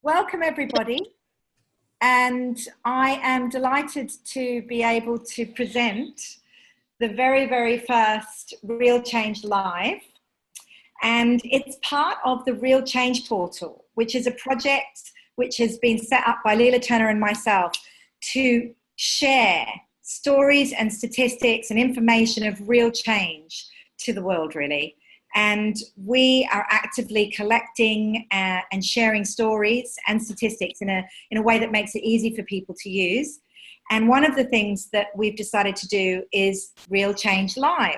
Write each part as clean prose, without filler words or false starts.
Welcome everybody, and I am delighted to be able to present the very first Real Change Live, and it's part of the Real Change Portal, which is a project which has been set up by Leela Turner and myself to share stories and statistics and information of real change to the world, really. And we are actively collecting and sharing stories and statistics in a way that makes it easy for people to use. And one of the things that we've decided to do is Real Change Live,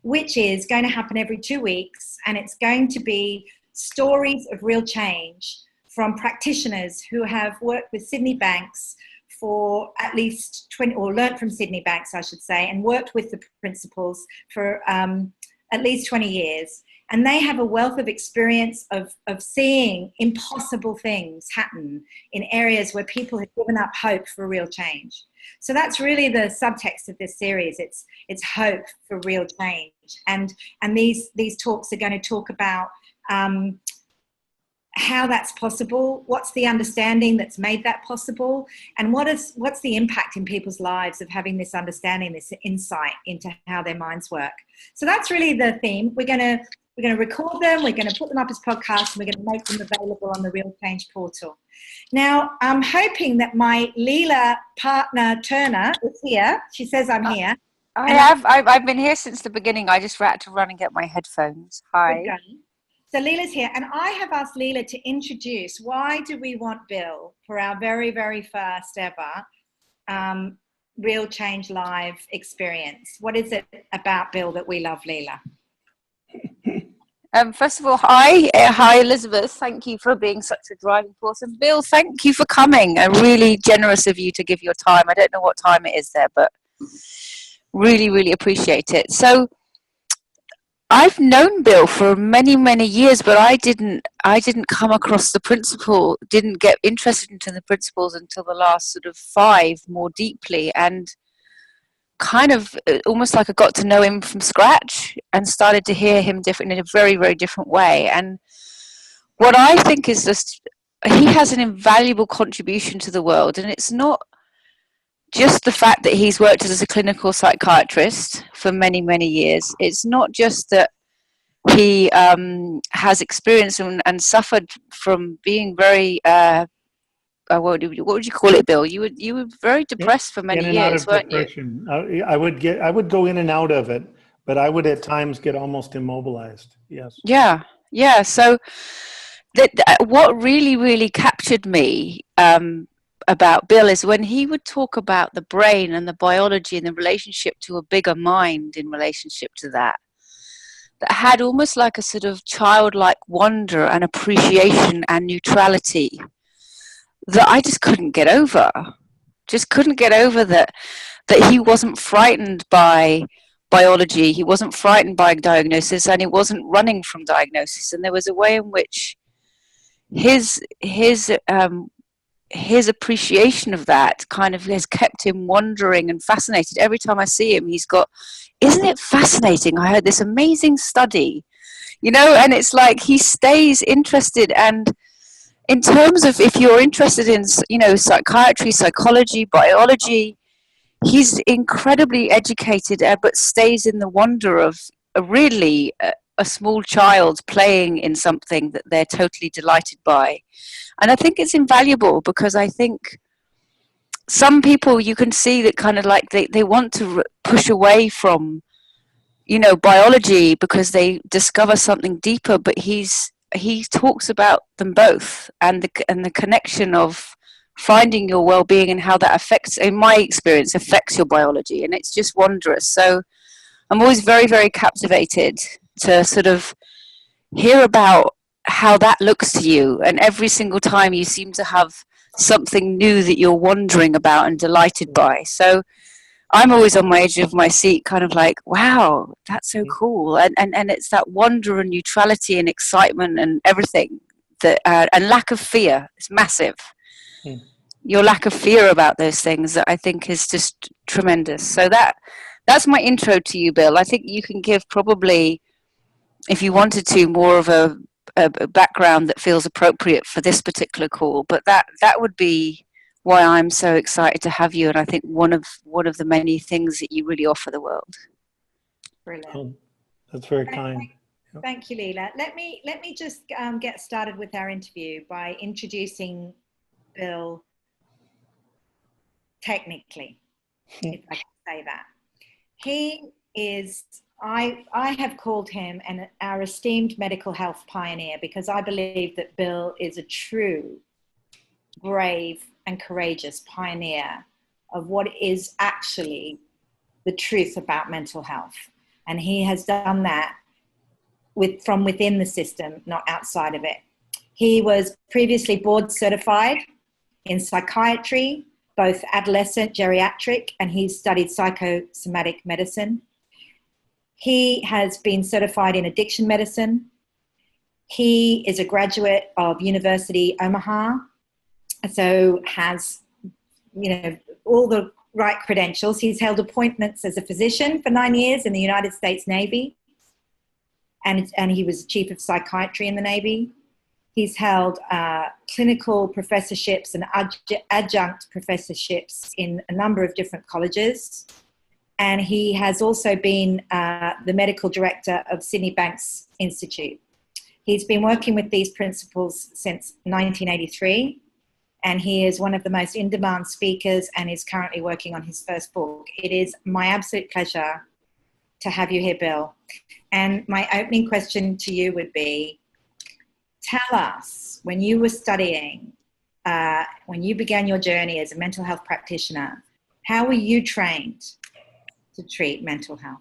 which is going to happen every 2 weeks. And it's going to be stories of real change from practitioners who have worked with Sydney Banks for at least 20, or learnt from Sydney Banks, I should say, and worked with the principals for at least 20 years. And they have a wealth of experience of seeing impossible things happen in areas where people have given up hope for real change. So that's really the subtext of this series. It's hope for real change. And these talks are going to talk about how that's possible, what's the understanding that's made that possible, and what's the impact in people's lives of having this understanding, this insight into how their minds work. So that's really the theme. We're going to record them, we're going to put them up as podcasts, and we're going to make them available on the Real Change Portal. Now, I'm hoping that my Leela partner Turner is here. She says I'm here. I've been here since the beginning. I just had to run and get my headphones. Hi. Okay. So Leela's here, and I have asked Leela to introduce why do we want Bill for our very first ever Real Change Live experience. What is it about Bill that we love, Leela? First of all, hi Elizabeth. Thank you for being such a driving force, and Bill, thank you for coming. Really generous of you to give your time. I don't know what time it is there, but really appreciate it. So I've known Bill for many years, but I didn't come across the principle, didn't get interested into the principles until the last sort of 5 more deeply, and kind of almost like I got to know him from scratch and started to hear him different in a very different way. And what I think is just, he has an invaluable contribution to the world, and it's not just the fact that he's worked as a clinical psychiatrist for many years. It's not just that he has experience and suffered from being very what would you call it, Bill? You were very depressed for many years, weren't depression. You? I would go in and out of it, but I would at times get almost immobilized. Yes. Yeah. So what really captured me about Bill is when he would talk about the brain and the biology and the relationship to a bigger mind in relationship to that had almost like a sort of childlike wonder and appreciation and neutrality that I just couldn't get over. That he wasn't frightened by biology, he wasn't frightened by diagnosis, and he wasn't running from diagnosis. And there was a way in which his appreciation of that kind of has kept him wondering and fascinated. Every time I see him, he's got, isn't it fascinating? I heard this amazing study, and it's like he stays interested. And in terms of, if you're interested in, psychiatry, psychology, biology, he's incredibly educated, but stays in the wonder of a small child playing in something that they're totally delighted by. And I think it's invaluable, because I think some people, you can see that kind of like they want to push away from, biology because they discover something deeper, but he talks about them both, and the connection of finding your well-being and how that affects, in my experience, affects your biology. And it's just wondrous. So I'm always very captivated to sort of hear about how that looks to you, and every single time you seem to have something new that you're wondering about and delighted by. So I'm always on my edge of my seat, kind of like, wow, that's so cool. And it's that wonder and neutrality and excitement and everything that and lack of fear. It's massive. Your lack of fear about those things, that I think is just tremendous. So that's my intro to you, Bill. I think you can give probably, if you wanted to, more of a a background that feels appropriate for this particular call, but that would be why I'm so excited to have you. And I think one of the many things that you really offer the world. Brilliant. Oh, that's very kind. Thank you, Leela. Let me just get started with our interview by introducing Bill technically, if I can say that. He is, I have called him our esteemed medical health pioneer, because I believe that Bill is a true, brave and courageous pioneer of what is actually the truth about mental health. And he has done that from within the system, not outside of it. He was previously board certified in psychiatry, both adolescent, geriatric, and he's studied psychosomatic medicine. He has been certified in addiction medicine. He is a graduate of University Omaha, so has, all the right credentials. He's held appointments as a physician for 9 years in the United States Navy, and he was chief of psychiatry in the Navy. He's held clinical professorships and adjunct professorships in a number of different colleges. And he has also been the medical director of Sydney Banks Institute. He's been working with these principles since 1983, and he is one of the most in-demand speakers and is currently working on his first book. It is my absolute pleasure to have you here, Bill. And my opening question to you would be, tell us, when you were studying, when you began your journey as a mental health practitioner, how were you trained to treat mental health?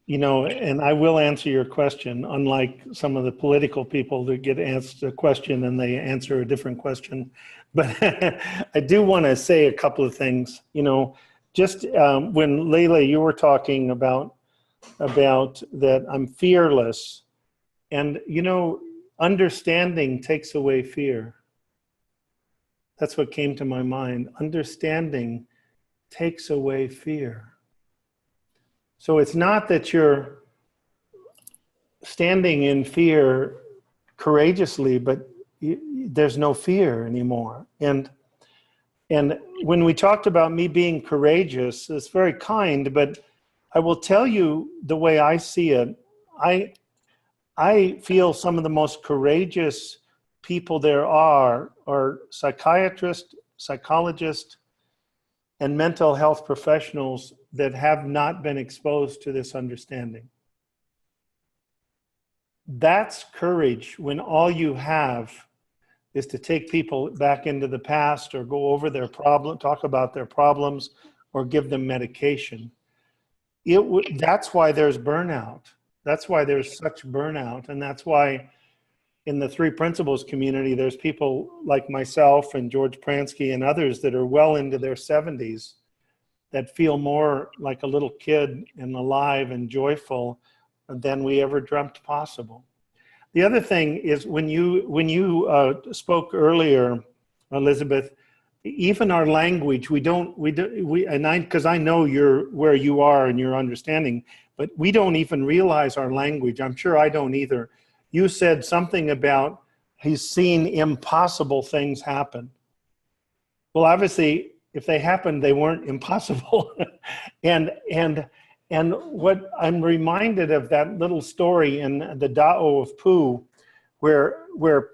And I will answer your question, unlike some of the political people that get asked a question and they answer a different question. But I do want to say a couple of things. Just when Layla, you were talking about that I'm fearless, and understanding takes away fear. That's what came to my mind. Understanding takes away fear. So it's not that you're standing in fear courageously, but there's no fear anymore. And when we talked about me being courageous, it's very kind, but I will tell you the way I see it. I feel some of the most courageous people there are psychiatrists, psychologists, and mental health professionals that have not been exposed to this understanding. That's courage, when all you have is to take people back into the past or go over their problem, talk about their problems, or give them medication. That's why there's burnout. That's why there's such burnout. And that's why in the Three Principles community, there's people like myself and George Pransky and others that are well into their 70s that feel more like a little kid and alive and joyful than we ever dreamt possible. The other thing is when you spoke earlier, Elizabeth, even our language, because I know where you are and your understanding, but we don't even realize our language. I'm sure I don't either. You said something about he's seen impossible things happen. Well, obviously, if they happened, they weren't impossible. and what I'm reminded of, that little story in the Tao of Pooh, where one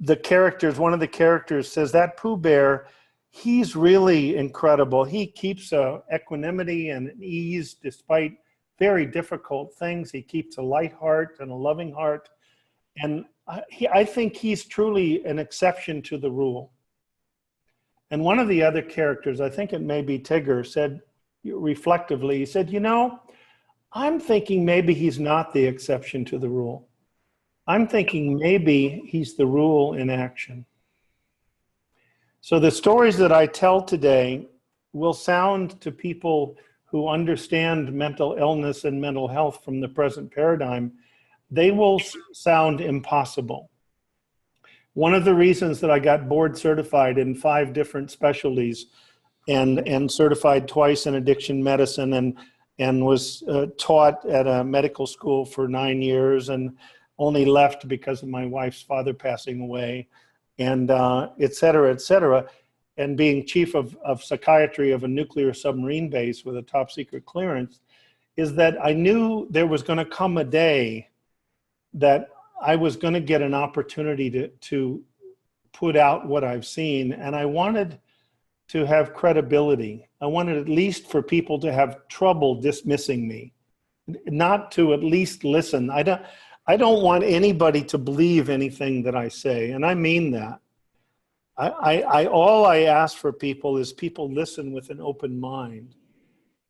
of the characters says, that Pooh Bear, he's really incredible. He keeps equanimity and ease despite very difficult things. He keeps a light heart and a loving heart. And I think he's truly an exception to the rule. And one of the other characters, I think it may be Tigger, said reflectively, he said, I'm thinking maybe he's not the exception to the rule. I'm thinking maybe he's the rule in action. So the stories that I tell today will sound to people who understand mental illness and mental health from the present paradigm, they will sound impossible. One of the reasons that I got board certified in 5 different specialties and certified twice in addiction medicine and was taught at a medical school for 9 years and only left because of my wife's father passing away, and et cetera, et cetera. And being chief of psychiatry of a nuclear submarine base with a top secret clearance, is that I knew there was going to come a day that I was going to get an opportunity to put out what I've seen. And I wanted to have credibility. I wanted at least for people to have trouble dismissing me, not to at least listen. I don't want anybody to believe anything that I say, and I mean that. All I ask for people is people listen with an open mind,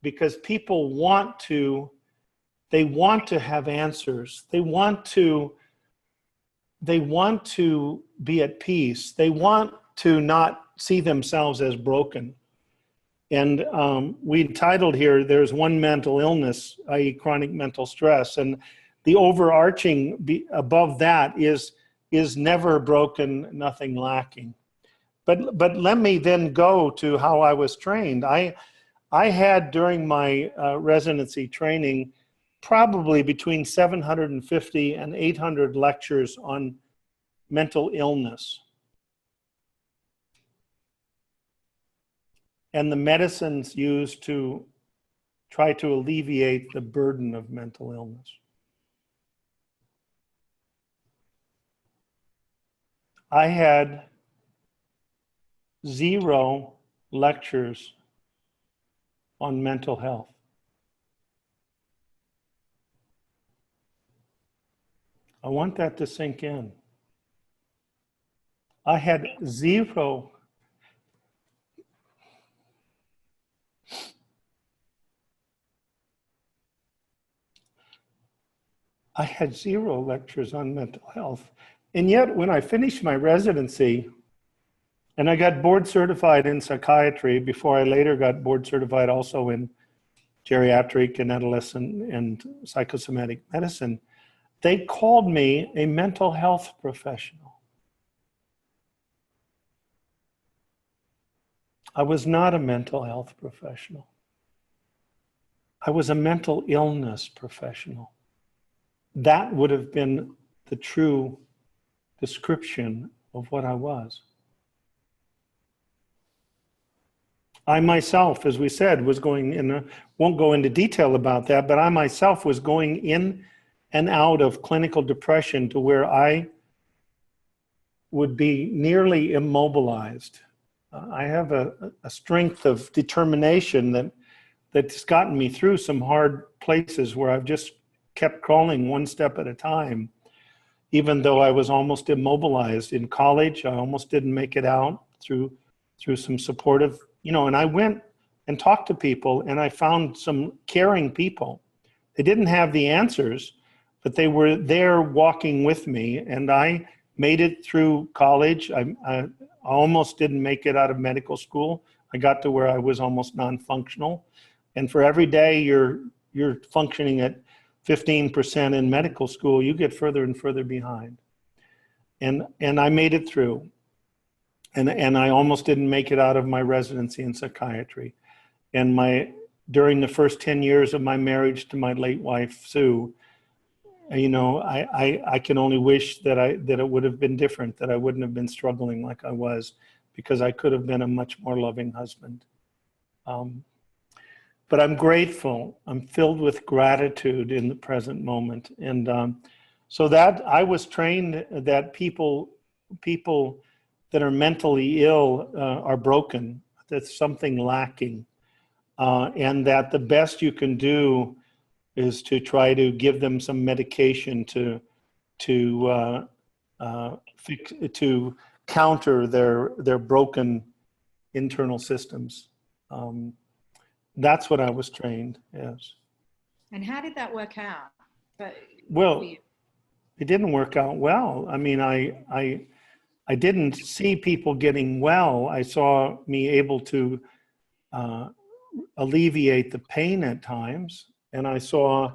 because people want to have answers. They want to be at peace. They want to not see themselves as broken. And we titled here, there's one mental illness, i.e. chronic mental stress. And the overarching above that is never broken, nothing lacking. But let me then go to how I was trained. I had during my residency training probably between 750 and 800 lectures on mental illness and the medicines used to try to alleviate the burden of mental illness. I had 0 lectures on mental health. I want that to sink in. I had 0 lectures on mental health. And yet when I finished my residency, and I got board certified in psychiatry before I later got board certified also in geriatric and adolescent and psychosomatic medicine, they called me a mental health professional. I was not a mental health professional. I was a mental illness professional. That would have been the true description of what I was. I myself, as we said, was going in, won't go into detail about that, but I myself was going in and out of clinical depression to where I would be nearly immobilized. I have a strength of determination that's gotten me through some hard places where I've just kept crawling one step at a time, even though I was almost immobilized. In college, I almost didn't make it out through some supportive, and I went and talked to people, and I found some caring people. They didn't have the answers, but they were there walking with me, and I made it through college. I almost didn't make it out of medical school. I got to where I was almost non-functional. And for every day you're functioning at 15% in medical school, you get further and further behind. And I made it through. And I almost didn't make it out of my residency in psychiatry. And during the first 10 years of my marriage to my late wife, Sue, I can only wish that it would have been different, that I wouldn't have been struggling like I was, because I could have been a much more loving husband. But I'm grateful. I'm filled with gratitude in the present moment. And so that I was trained that people that are mentally ill are broken, that's something lacking, and that the best you can do is to try to give them some medication to counter their broken internal systems. That's what I was trained as. And how did that work out? Well, it didn't work out well. I mean, I didn't see people getting well. I saw me able to alleviate the pain at times. And I saw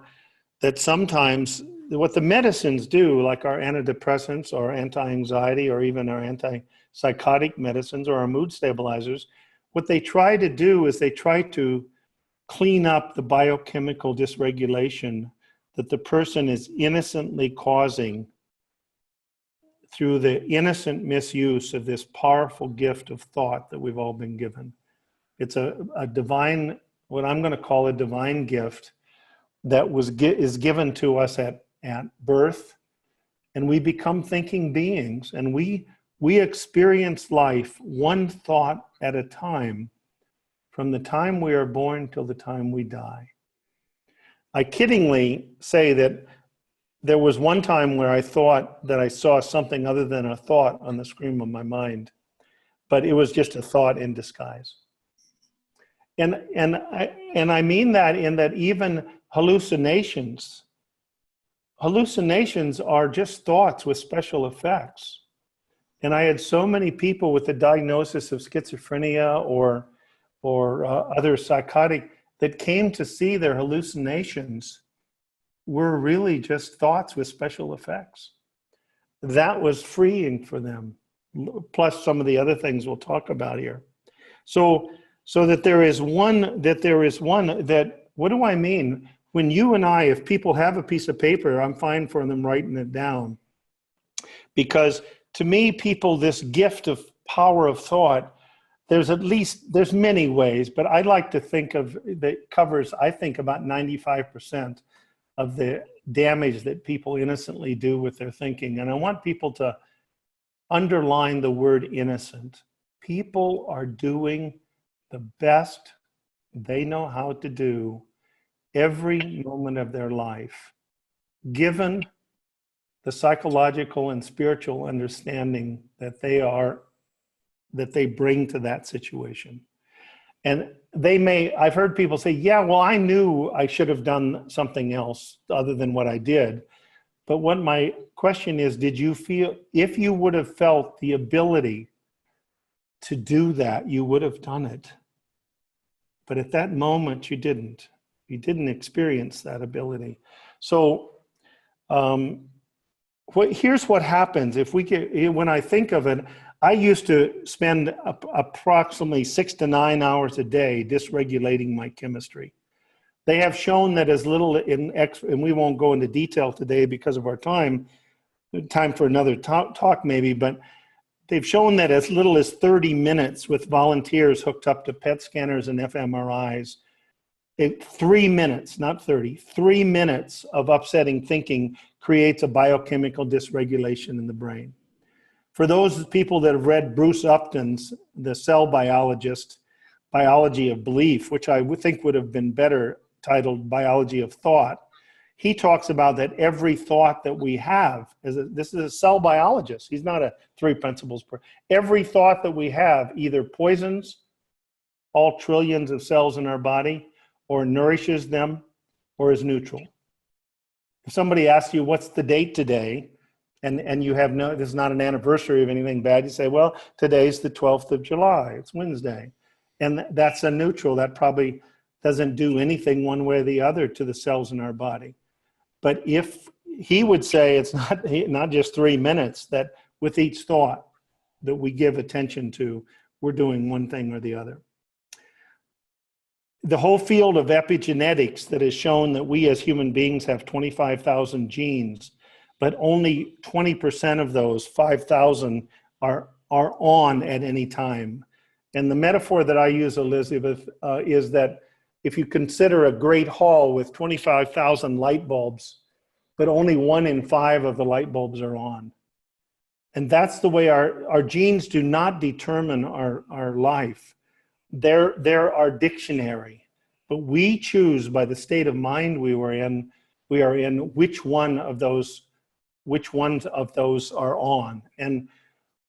that sometimes what the medicines do, like our antidepressants or anti-anxiety or even our antipsychotic medicines or our mood stabilizers, what they try to do is they try to clean up the biochemical dysregulation that the person is innocently causing through the innocent misuse of this powerful gift of thought that we've all been given. It's a divine, what I'm going to call a divine gift that is given to us at birth, and we become thinking beings, and we experience life one thought at a time from the time we are born till the time we die. I kiddingly say that there was one time where I thought that I saw something other than a thought on the screen of my mind, but it was just a thought in disguise. And I mean that in that even hallucinations are just thoughts with special effects. And I had so many people with the diagnosis of schizophrenia or other psychotic that came to see their hallucinations were really just thoughts with special effects. That was freeing for them, plus some of the other things we'll talk about here. So that there is one, what do I mean? When you and I, if people have a piece of paper, I'm fine for them writing it down. Because to me, people, this gift of power of thought, there's many ways, but I like to think of, that covers, I think, about 95% of the damage that people innocently do with their thinking. And I want people to underline the word innocent. People are doing the best they know how to do every moment of their life, given the psychological and spiritual understanding that they bring to that situation. And I've heard people say, yeah, well, I knew I should have done something else other than what I did. But what my question is, did you feel, if you would have felt the ability to do that, you would have done it. But at that moment, you didn't. You didn't experience that ability. So here's what happens. When I think of it, I used to spend approximately 6 to 9 hours a day dysregulating my chemistry. They have shown that as little and we won't go into detail today because of our time for another talk maybe, but they've shown that as little as 30 minutes with volunteers hooked up to PET scanners and fMRIs, 3 minutes, not 30, 3 minutes of upsetting thinking creates a biochemical dysregulation in the brain. For those people that have read Bruce Upton's, the cell biologist, Biology of Belief, which I would think would have been better titled Biology of Thought, he talks about that every thought that we have, this is a cell biologist, he's not a three principles per, every thought that we have either poisons all trillions of cells in our body, or nourishes them, or is neutral. If somebody asks you, what's the date today? And you have this is not an anniversary of anything bad, you say, well, today's the 12th of July, it's Wednesday. And that's a neutral, that probably doesn't do anything one way or the other to the cells in our body. But if he would say it's not just 3 minutes, that with each thought that we give attention to, we're doing one thing or the other. The whole field of epigenetics that has shown that we as human beings have 25,000 genes, but only 20% of those 5,000 are on at any time. And the metaphor that I use, Elizabeth, is that if you consider a great hall with 25,000 light bulbs, but only 1 in 5 of the light bulbs are on. And that's the way our genes do not determine our life. They're our dictionary, but we choose by the state of mind we are in which ones of those are on. And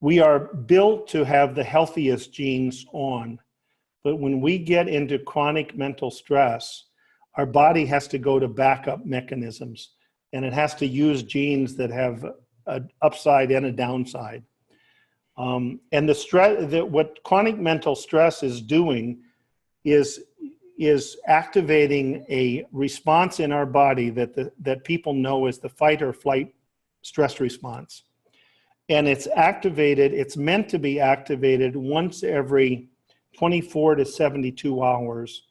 we are built to have the healthiest genes on. But when we get into chronic mental stress, our body has to go to backup mechanisms, and it has to use genes that have an upside and a downside. And the stress, what chronic mental stress is doing is activating a response in our body that people know as the fight or flight stress response. And it's meant to be activated once every 24 to 72 hours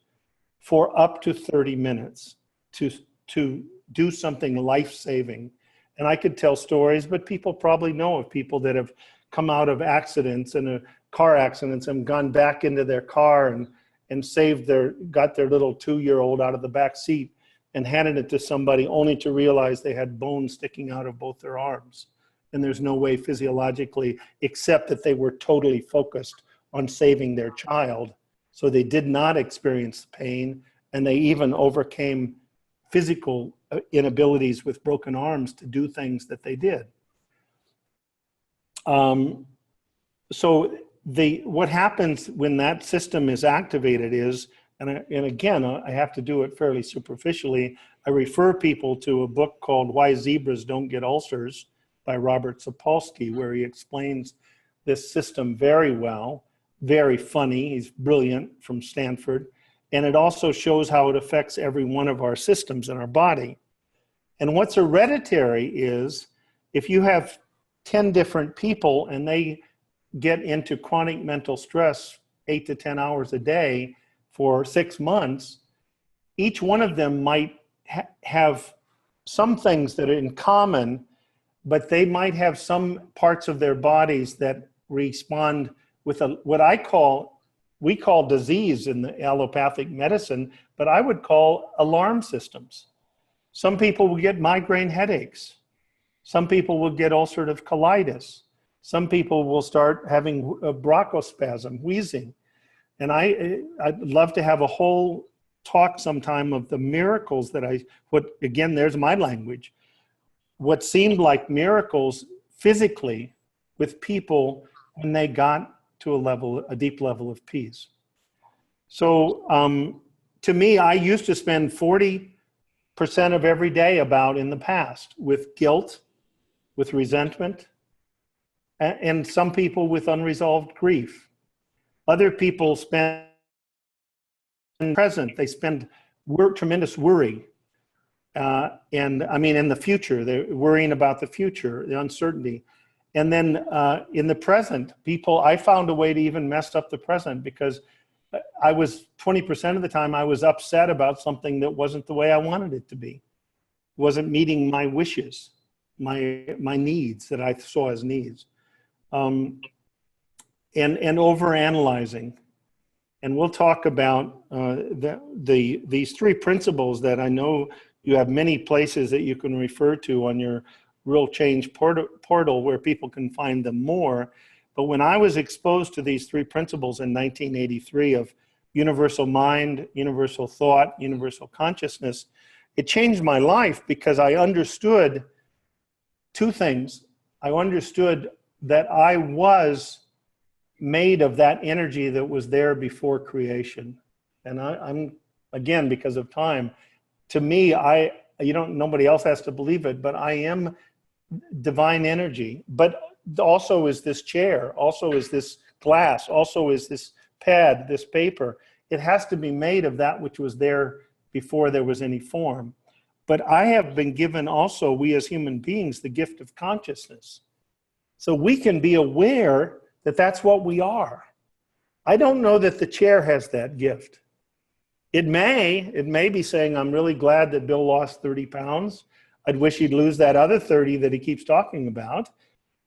for up to 30 minutes to do something life-saving. And I could tell stories, but people probably know of people that have come out of accidents and car accidents and gone back into their car and got their little 2-year-old out of the back seat and handed it to somebody only to realize they had bones sticking out of both their arms. And there's no way physiologically, except that they were totally focused on saving their child. So they did not experience pain, and they even overcame physical inabilities with broken arms to do things that they did. So what happens when that system is activated is, and again, I have to do it fairly superficially, I refer people to a book called Why Zebras Don't Get Ulcers by Robert Sapolsky, where he explains this system very well, very funny. He's brilliant, from Stanford. And it also shows how it affects every one of our systems in our body. And what's hereditary is if you have 10 different people and they get into chronic mental stress 8 to 10 hours a day for 6 months, each one of them might have some things that are in common, but they might have some parts of their bodies that respond with we call disease in the allopathic medicine, but I would call alarm systems. Some people will get migraine headaches. Some people will get ulcerative colitis. Some people will start having bronchospasm, wheezing. And I'd love to have a whole talk sometime of the miracles that again, there's my language. What seemed like miracles physically with people when they got to a deep level of peace. So to me, I used to spend 40% of every day in the past with guilt, with resentment, and some people with unresolved grief. Other people spend present, they spend tremendous worry. And I mean, in the future, they're worrying about the future, the uncertainty. And then in the present, I found a way to even mess up the present, because I was 20% of the time I was upset about something that wasn't the way I wanted it to be. Wasn't meeting my wishes, my needs that I saw as needs. And overanalyzing. And we'll talk about these 3 principles that I know you have many places that you can refer to on your Real Change portal where people can find them more. But when I was exposed to these 3 principles in 1983 of universal mind, universal thought, universal consciousness, it changed my life, because I understood 2 things. I understood that I was made of that energy that was there before creation. And I'm, again, because of time, to me, nobody else has to believe it, but I am divine energy. But also is this chair, also is this glass, also is this pad, this paper. It has to be made of that which was there before there was any form. But I have been given also, we as human beings, the gift of consciousness. So we can be aware that that's what we are. I don't know that the chair has that gift. It may be saying, I'm really glad that Bill lost 30 pounds. I'd wish he'd lose that other 30 that he keeps talking about.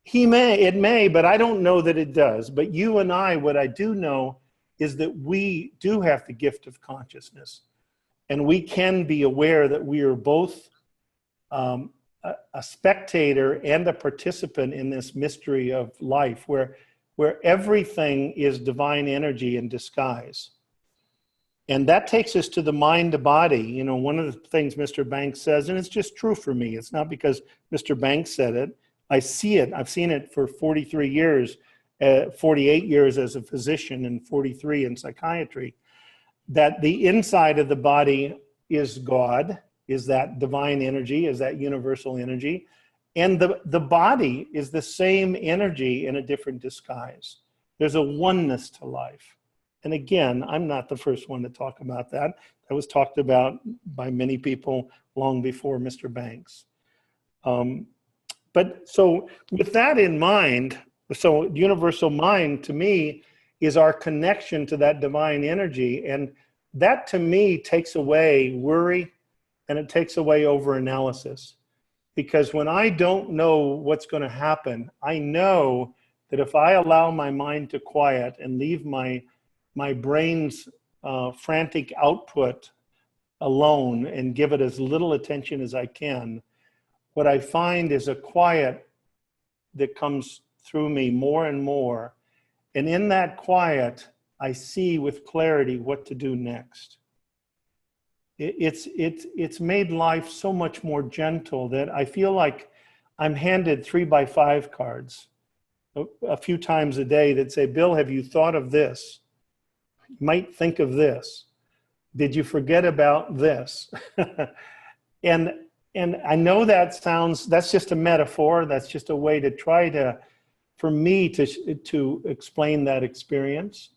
It may, but I don't know that it does. But you and I, what I do know is that we do have the gift of consciousness. And we can be aware that we are both a spectator and a participant in this mystery of life, where everything is divine energy in disguise. And that takes us to the mind to body. One of the things Mr. Banks says, and it's just true for me, it's not because Mr. Banks said it, I see it. I've seen it for 43 years, 48 years as a physician and 43 in psychiatry, that the inside of the body is God, is that divine energy, is that universal energy. And the body is the same energy in a different disguise. There's a oneness to life. And again, I'm not the first one to talk about that. That was talked about by many people long before Mr. Banks. But so with that in mind, so universal mind to me is our connection to that divine energy. And that to me takes away worry and it takes away overanalysis. Because when I don't know what's going to happen, I know that if I allow my mind to quiet and leave my brain's frantic output alone and give it as little attention as I can, what I find is a quiet that comes through me more and more. And in that quiet, I see with clarity what to do next. It's made life so much more gentle that I feel like I'm handed 3x5 cards a few times a day that say, Bill, have you thought of this? You might think of this. Did you forget about this? And I know that's just a metaphor. That's just a way to try to, for me to explain that experience.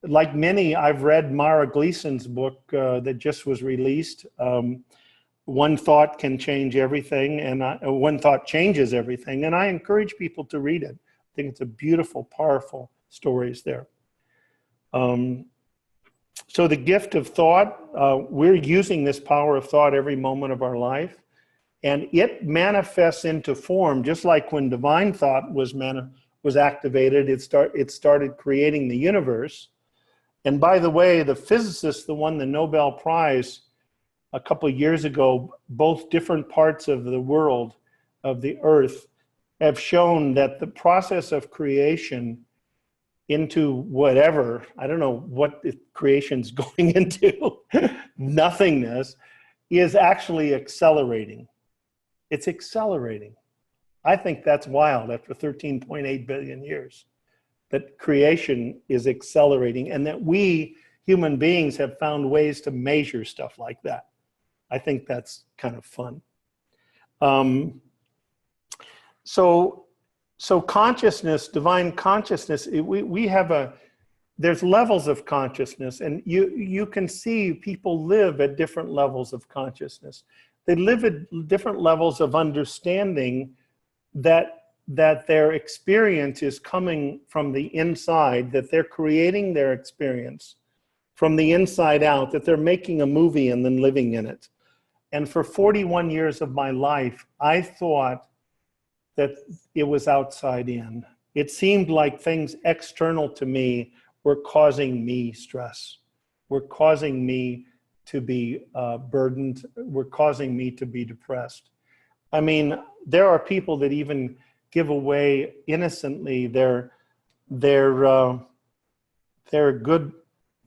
Like many, I've read Mara Gleason's book that just was released. One thought can change everything, and one thought changes everything. And I encourage people to read it. I think it's a beautiful, powerful stories there. So the gift of thought, we're using this power of thought every moment of our life, and it manifests into form, just like when divine thought was activated, it started creating the universe. And by the way, the physicist that won the Nobel Prize a couple of years ago, both different parts of the world, of the earth, have shown that the process of creation into whatever, I don't know what the creation's going into, nothingness, is actually accelerating. It's accelerating. I think that's wild after 13.8 billion years, that creation is accelerating and that we human beings have found ways to measure stuff like that. I think that's kind of fun. So consciousness, divine consciousness, there's levels of consciousness, and you can see people live at different levels of consciousness. They live at different levels of understanding that their experience is coming from the inside, that they're creating their experience from the inside out, that they're making a movie and then living in it. And for 41 years of my life, I thought that it was outside in. It seemed like things external to me were causing me stress, were causing me to be burdened, were causing me to be depressed. I mean, there are people that even give away innocently their good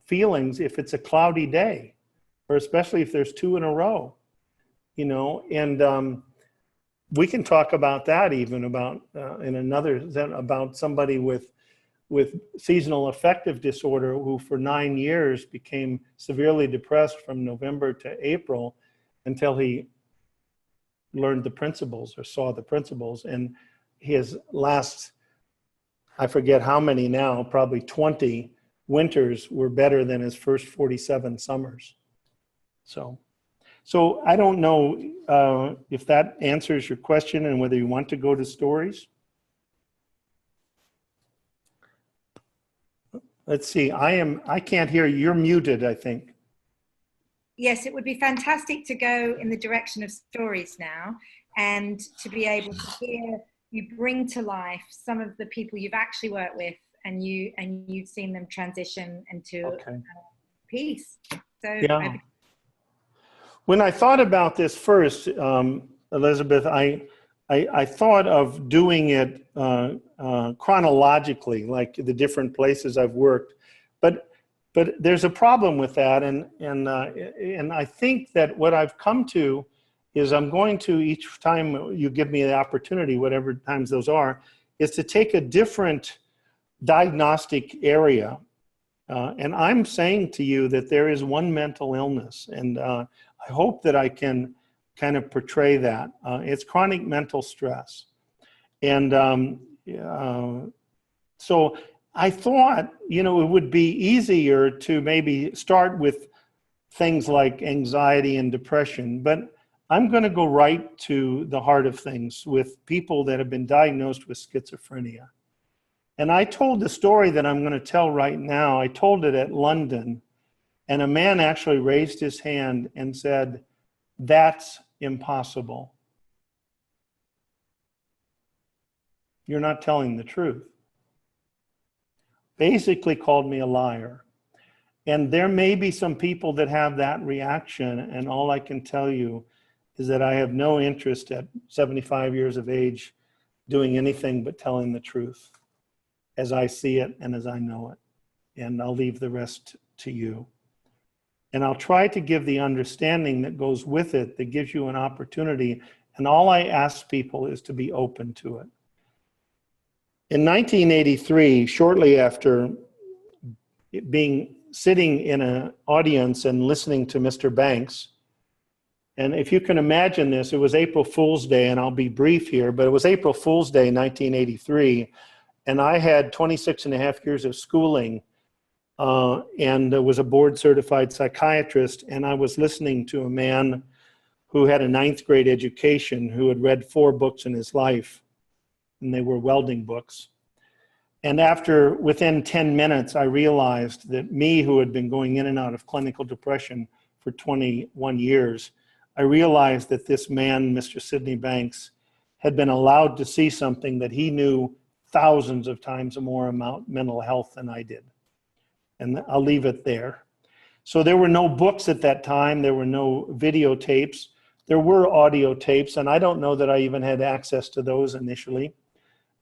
feelings if it's a cloudy day, or especially if there's two in a row, you know. And we can talk about that even about about somebody with seasonal affective disorder who for 9 years became severely depressed from November to April until he learned the principles or saw the principles. And his last, I forget how many now, probably 20 winters were better than his first 47 summers. So I don't know if that answers your question and whether you want to go to stories. Let's see, I can't hear you. You're muted, I think. Yes, it would be fantastic to go in the direction of stories now and to be able to hear you bring to life some of the people you've actually worked with and you've seen them transition into peace. So yeah. When I thought about this first, Elizabeth, I thought of doing it chronologically, like the different places I've worked, but there's a problem with that, and I think that what I've come to is I'm going to, each time you give me the opportunity, whatever times those are, is to take a different diagnostic area, and I'm saying to you that there is one mental illness, and I hope that I can kind of portray that. It's chronic mental stress. And so I thought, you know, it would be easier to maybe start with things like anxiety and depression, but I'm going to go right to the heart of things with people that have been diagnosed with schizophrenia. And I told the story that I'm going to tell right now. I told it at London. And a man actually raised his hand and said, "That's impossible. You're not telling the truth." Basically called me a liar. And there may be some people that have that reaction, and all I can tell you is that I have no interest at 75 years of age doing anything but telling the truth as I see it and as I know it. And I'll leave the rest to you. And I'll try to give the understanding that goes with it, that gives you an opportunity. And all I ask people is to be open to it. In 1983, shortly after sitting in an audience and listening to Mr. Banks, and if you can imagine this, it was April Fool's Day, and I'll be brief here, but it was April Fool's Day, 1983, and I had 26 and a half years of schooling and was a board-certified psychiatrist, and I was listening to a man who had a 9th grade education who had read 4 books in his life, and they were welding books. And within 10 minutes, I realized that me, who had been going in and out of clinical depression for 21 years, I realized that this man, Mr. Sidney Banks, had been allowed to see something that he knew thousands of times more about mental health than I did. And I'll leave it there. So there were no books at that time. There were no videotapes. There were audio tapes, and I don't know that I even had access to those initially.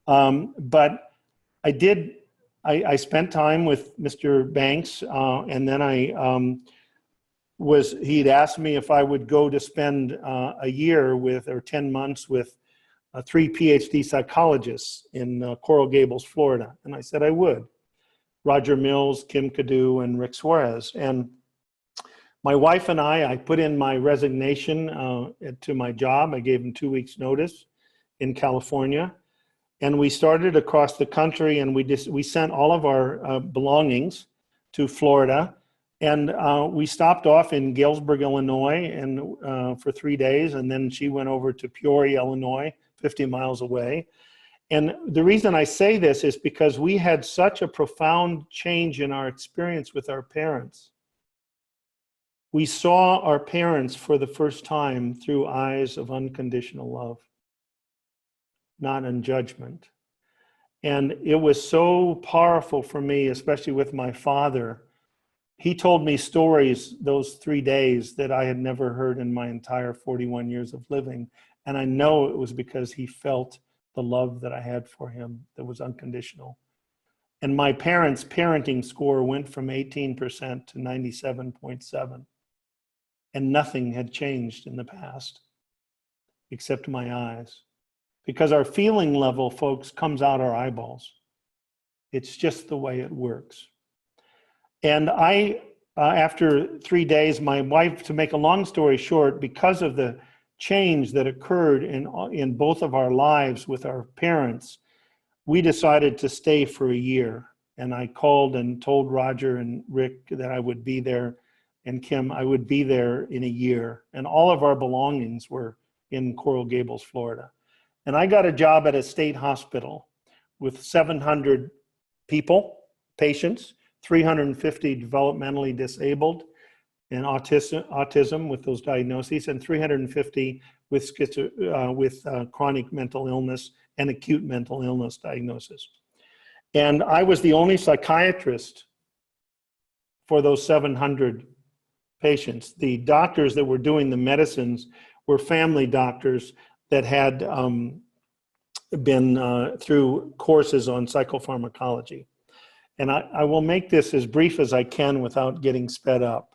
But I spent time with Mr. Banks, and then he'd asked me if I would go to spend a year or 10 months with 3 PhD psychologists in Coral Gables, Florida. And I said I would. Roger Mills, Kim Cadu, and Rick Suarez. And my wife and I put in my resignation to my job. I gave him 2 weeks notice in California. And we started across the country, and we sent all of our belongings to Florida. And we stopped off in Galesburg, Illinois, and for 3 days. And then she went over to Peoria, Illinois, 50 miles away. And the reason I say this is because we had such a profound change in our experience with our parents. We saw our parents for the first time through eyes of unconditional love, not in judgment. And it was so powerful for me, especially with my father. He told me stories those 3 days that I had never heard in my entire 41 years of living. And I know it was because he felt the love that I had for him that was unconditional. And my parents' parenting score went from 18% to 97.7. And nothing had changed in the past except my eyes. Because our feeling level, folks, comes out our eyeballs. It's just the way it works. And after 3 days, my wife, to make a long story short, because of the change that occurred in both of our lives with our parents, we decided to stay for a year. And I called and told Roger and Rick that I would be there, and Kim, I would be there in a year. And all of our belongings were in Coral Gables, Florida. And I got a job at a state hospital with 700 patients, 350 developmentally disabled and autism with those diagnoses, and 350 with chronic mental illness and acute mental illness diagnosis. And I was the only psychiatrist for those 700 patients. The doctors that were doing the medicines were family doctors that had been through courses on psychopharmacology. And I will make this as brief as I can without getting sped up.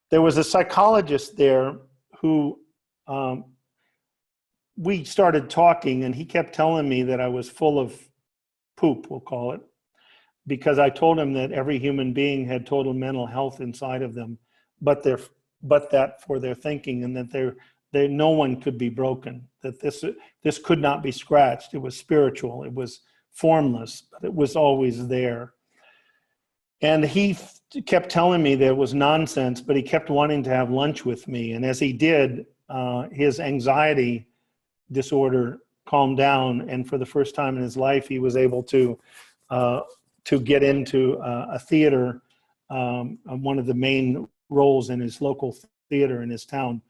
There was a psychologist there who we started talking, and he kept telling me that I was full of poop, we'll call it, because I told him that every human being had total mental health inside of them, but that for their thinking, and that no one could be broken, that this could not be scratched. It was spiritual, it was formless, but it was always there. And he kept telling me that it was nonsense, but he kept wanting to have lunch with me. And as he did, his anxiety disorder calmed down, and for the first time in his life, he was able to get into a theater one of the main roles in his local theater in his town,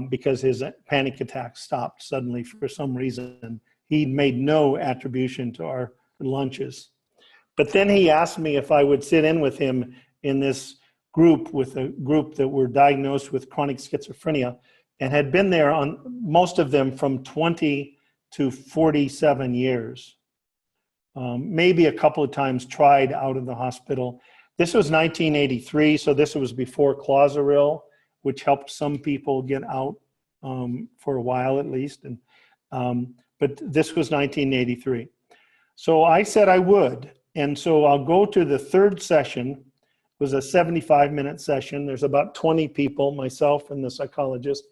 because his panic attack stopped suddenly for some reason. He made no attribution to our lunches. But then he asked me if I would sit in with him in this group, with a group that were diagnosed with chronic schizophrenia and had been there, on most of them, from 20 to 47 years. Maybe a couple of times tried out of the hospital. This was 1983, so this was before Clozaril, which helped some people get out for a while at least. But this was 1983. So I said I would. And so I'll go to the third session. It was a 75-minute session. There's about 20 people, myself and the psychologist.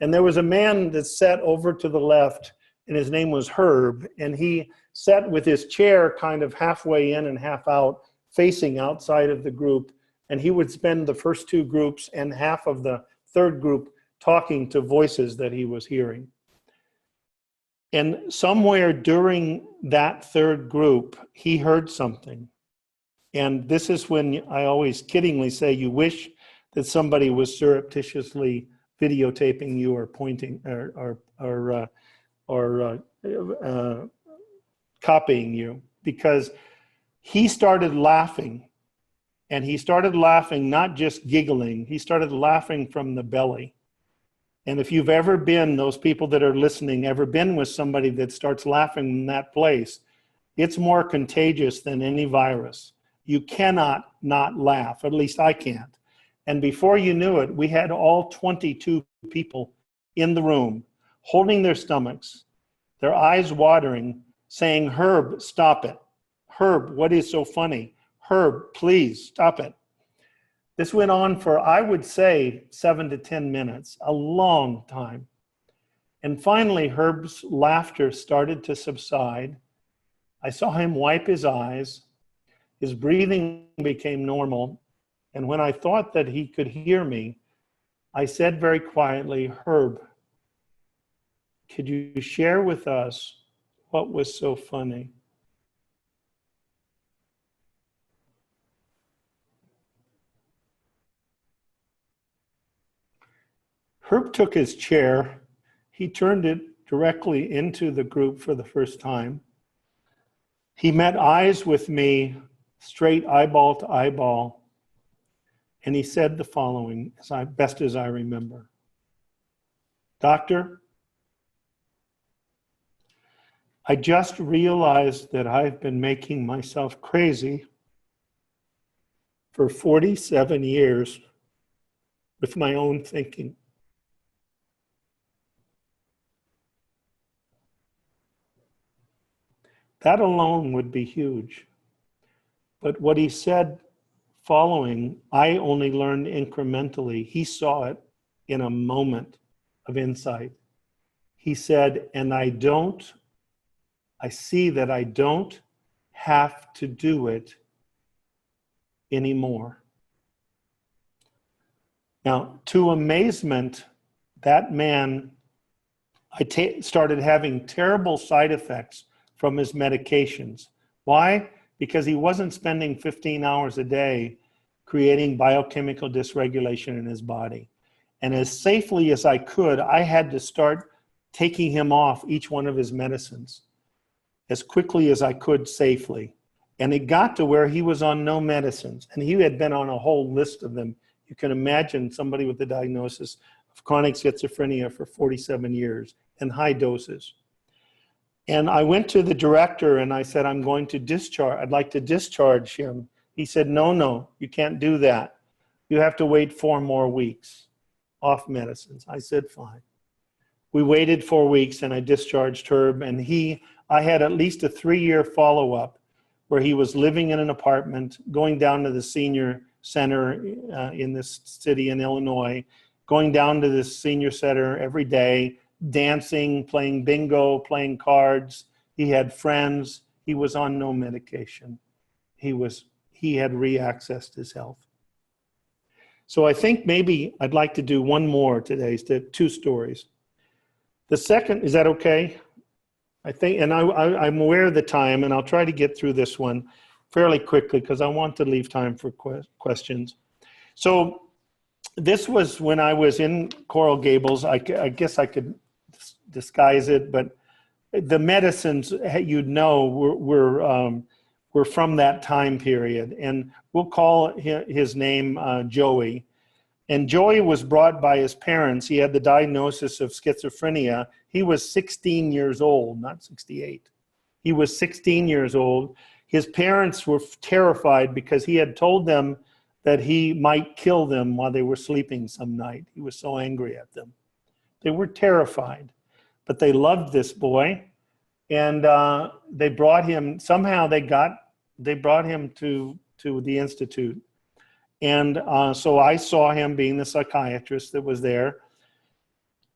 And there was a man that sat over to the left, and his name was Herb. And he sat with his chair kind of halfway in and half out, facing outside of the group. And he would spend the first two groups and half of the third group talking to voices that he was hearing. And somewhere during that third group, he heard something. And this is when I always kiddingly say, you wish that somebody was surreptitiously videotaping you or pointing or copying you, because he started laughing. And he started laughing, not just giggling, he started laughing from the belly. And if you've ever been, those people that are listening, ever been with somebody that starts laughing in that place, it's more contagious than any virus. You cannot not laugh, at least I can't. And before you knew it, we had all 22 people in the room, holding their stomachs, their eyes watering, saying, "Herb, stop it. Herb, what is so funny? Herb, please stop it." This went on for, I would say, 7 to 10 minutes, a long time. And finally, Herb's laughter started to subside. I saw him wipe his eyes. His breathing became normal. And when I thought that he could hear me, I said very quietly, "Herb, could you share with us what was so funny?" Herb took his chair. He turned it directly into the group for the first time. He met eyes with me, straight eyeball to eyeball. And he said the following, best as I remember. "Doctor, I just realized that I've been making myself crazy for 47 years with my own thinking. That alone would be huge. But what he said following, I only learned incrementally. He saw it in a moment of insight. He said, and I see that I don't have to do it anymore. Now, to amazement, that man, started having terrible side effects from his medications. Why? Because he wasn't spending 15 hours a day creating biochemical dysregulation in his body. And as safely as I could, I had to start taking him off each one of his medicines as quickly as I could safely. And it got to where he was on no medicines. And he had been on a whole list of them. You can imagine somebody with the diagnosis of chronic schizophrenia for 47 years and high doses. And I went to the director and I said, I'd like to discharge him. He said, no, you can't do that. You have to wait 4 more weeks off medicines. I said, fine. We waited 4 weeks and I discharged Herb, and I had at least a 3-year follow-up where he was living in an apartment, going down to the senior center in this city in Illinois, going down to this senior center every day, dancing, playing bingo, playing cards. He had friends. He was on no medication. He had re-accessed his health. So I think maybe I'd like to do one more today, 2 stories. The second, is that okay? I think, and I'm aware of the time, and I'll try to get through this one. fairly quickly because I want to leave time for questions. So this was when I was in Coral Gables. I guess I could disguise it, but the medicines, you'd know, were from that time period. And we'll call his name Joey. And Joey was brought by his parents. He had the diagnosis of schizophrenia. He was 16 years old, not 68. He was 16 years old. His parents were terrified because he had told them that he might kill them while they were sleeping some night. He was so angry at them. They were terrified, but they loved this boy. And they brought him, somehow they brought him to the Institute. And so I saw him being the psychiatrist that was there.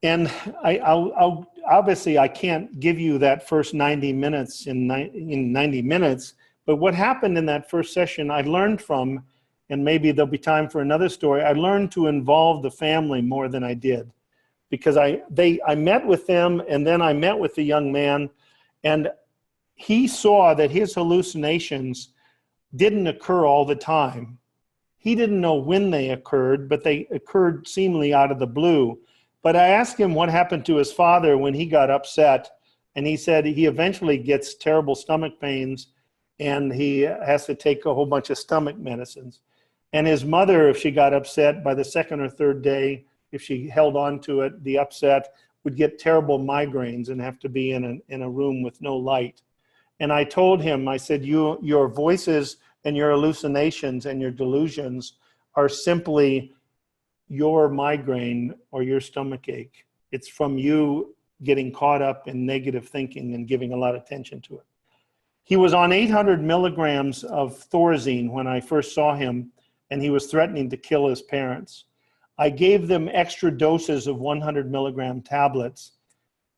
And I'll obviously I can't give you that first 90 minutes in 90 minutes, but what happened in that first session I learned from, and maybe there'll be time for another story, I learned to involve the family more than I did. Because I met with them, and then I met with the young man, and he saw that his hallucinations didn't occur all the time. He didn't know when they occurred, but they occurred seemingly out of the blue. But I asked him what happened to his father when he got upset, and he said he eventually gets terrible stomach pains, and he has to take a whole bunch of stomach medicines. And his mother, if she got upset by the second or third day, if she held on to it, the upset, would get terrible migraines and have to be in a room with no light. And I told him, I said, your voices and your hallucinations and your delusions are simply your migraine or your stomach ache. It's from you getting caught up in negative thinking and giving a lot of attention to it. He was on 800 milligrams of Thorazine when I first saw him, and he was threatening to kill his parents. I gave them extra doses of 100 milligram tablets.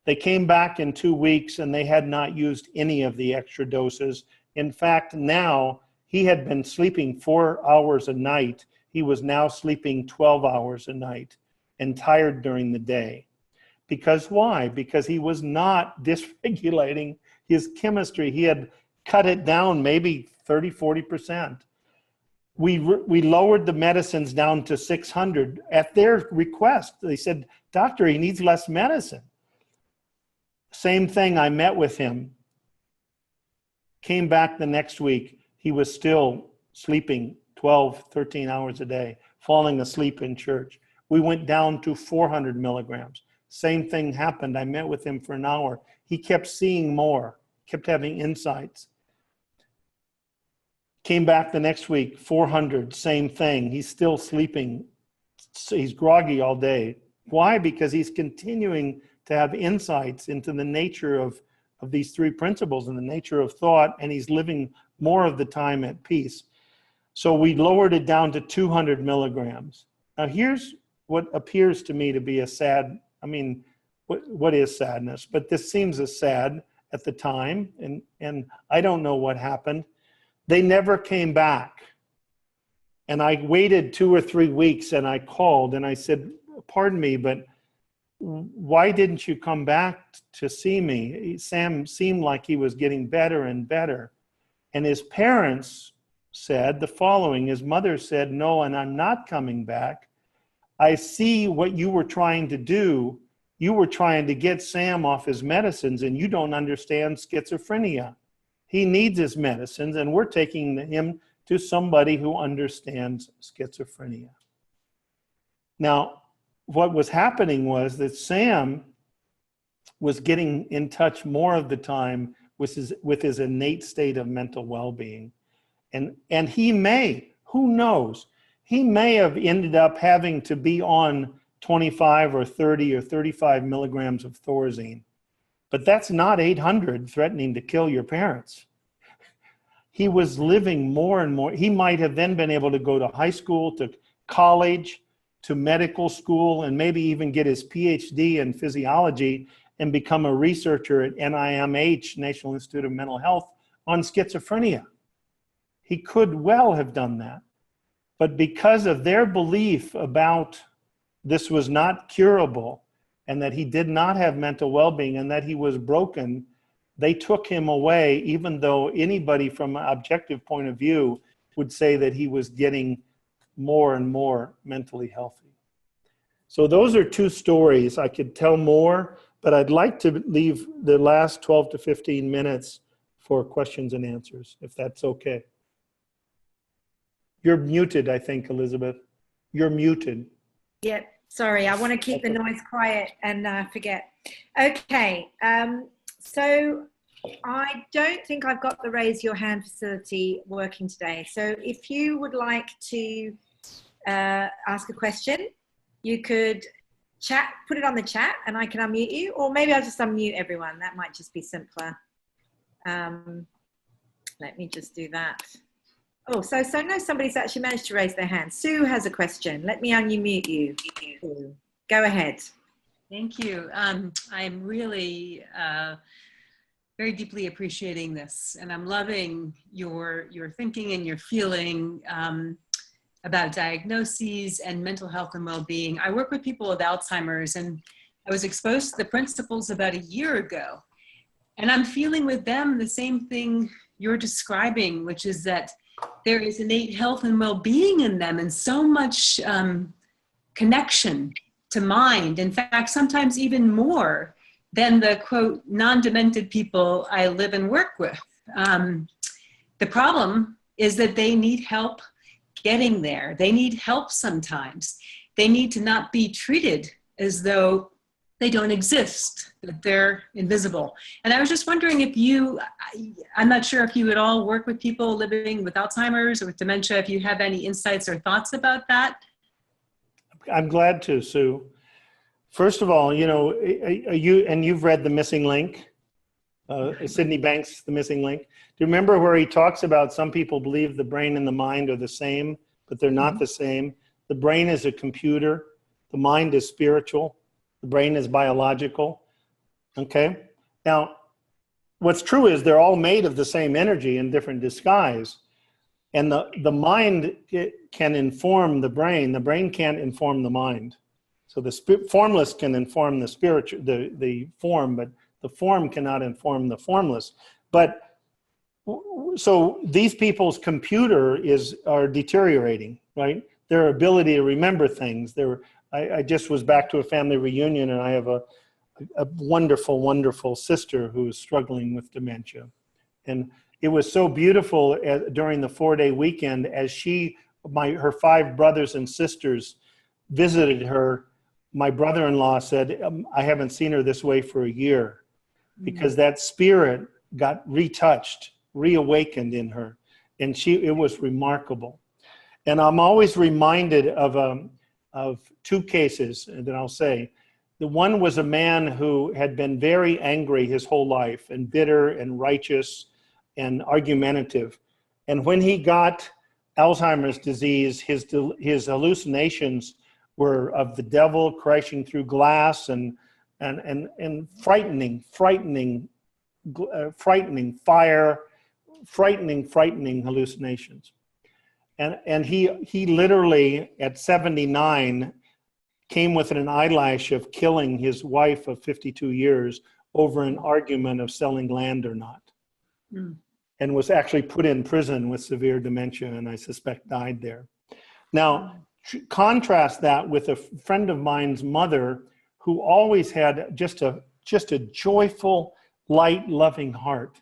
They came back in 2 weeks and they had not used any of the extra doses. In fact, now he had been sleeping 4 hours a night. He was now sleeping 12 hours a night and tired during the day. Because why? Because he was not dysregulating his chemistry. He had cut it down maybe 30, 40%. We lowered the medicines down to 600 at their request. They said, doctor, he needs less medicine. Same thing, I met with him. Came back the next week. He was still sleeping 12, 13 hours a day, falling asleep in church. We went down to 400 milligrams. Same thing happened. I met with him for an hour. He kept seeing more, kept having insights. Came back the next week, 400, same thing. He's still sleeping. He's groggy all day. Why? Because he's continuing to have insights into the nature of these three principles and the nature of thought, and he's living more of the time at peace. So we lowered it down to 200 milligrams. Now here's what appears to me to be a sad, what is sadness? But this seems as sad at the time, and I don't know what happened. They never came back. And I waited 2 or 3 weeks and I called and I said, pardon me, but why didn't you come back to see me? Sam seemed like he was getting better and better. And his parents said the following. His mother said, no, and I'm not coming back. I see what you were trying to do. You were trying to get Sam off his medicines, and you don't understand schizophrenia. He needs his medicines, and we're taking him to somebody who understands schizophrenia. Now, what was happening was that Sam was getting in touch more of the time with his innate state of mental well-being. And he may, who knows, he may have ended up having to be on 25 or 30 or 35 milligrams of Thorazine. But that's not 800 threatening to kill your parents. He was living more and more. He might have then been able to go to high school, to college, to medical school, and maybe even get his PhD in physiology and become a researcher at NIMH, National Institute of Mental Health, on schizophrenia. He could well have done that. But because of their belief about this was not curable, and that he did not have mental well-being, and that he was broken, they took him away, even though anybody from an objective point of view would say that he was getting more and more mentally healthy. So those are two stories. I could tell more, but I'd like to leave the last 12 to 15 minutes for questions and answers, if that's okay. You're muted, I think, Elizabeth. You're muted. Yep. Sorry, I want to keep the noise quiet and forget. Okay. So I don't think I've got the raise your hand facility working today. So if you would like to ask a question, you could put it on the chat and I can unmute you, or maybe I'll just unmute everyone. That might just be simpler. Let me just do that. Oh, so no, somebody's actually managed to raise their hand. Sue has a question. Let me unmute you. Go ahead. Thank you. I'm really very deeply appreciating this, and I'm loving your thinking and your feeling about diagnoses and mental health and well-being. I work with people with Alzheimer's, and I was exposed to the principles about a year ago, and I'm feeling with them the same thing you're describing, which is that there is innate health and well-being in them, and so much connection to mind. In fact, sometimes even more than the, quote, non-demented people I live and work with. The problem is that they need help getting there. They need help sometimes. They need to not be treated as though they don't exist, that they're invisible. And I was just wondering if I'm not sure if you at all work with people living with Alzheimer's or with dementia, if you have any insights or thoughts about that. I'm glad to, Sue. First of all, you've read The Missing Link, Sydney Banks' The Missing Link. Do you remember where he talks about some people believe the brain and the mind are the same, but they're not the same? The brain is a computer. The mind is spiritual. The brain is biological. Okay? Now, what's true is they're all made of the same energy in different disguise. And the mind can inform the brain. The brain can't inform the mind. So the formless can inform the spiritual, the form, but the form cannot inform the formless. But so these people's computer are deteriorating, right? Their ability to remember things. I just was back to a family reunion, and I have a wonderful, wonderful sister who is struggling with dementia. And it was so beautiful during the 4-day weekend as her 5 brothers and sisters visited her. My brother-in-law said, I haven't seen her this way for a year, because that spirit got retouched, reawakened in her. And it was remarkable. And I'm always reminded of 2 cases that I'll say. The one was a man who had been very angry his whole life, and bitter and righteous and argumentative. And when he got Alzheimer's disease, his hallucinations were of the devil crashing through glass and frightening fire, frightening hallucinations. And he literally at 79 came within an eyelash of killing his wife of 52 years over an argument of selling land or not. And was actually put in prison with severe dementia, and I suspect died there. Now, contrast that with a friend of mine's mother who always had just a joyful, light, loving heart.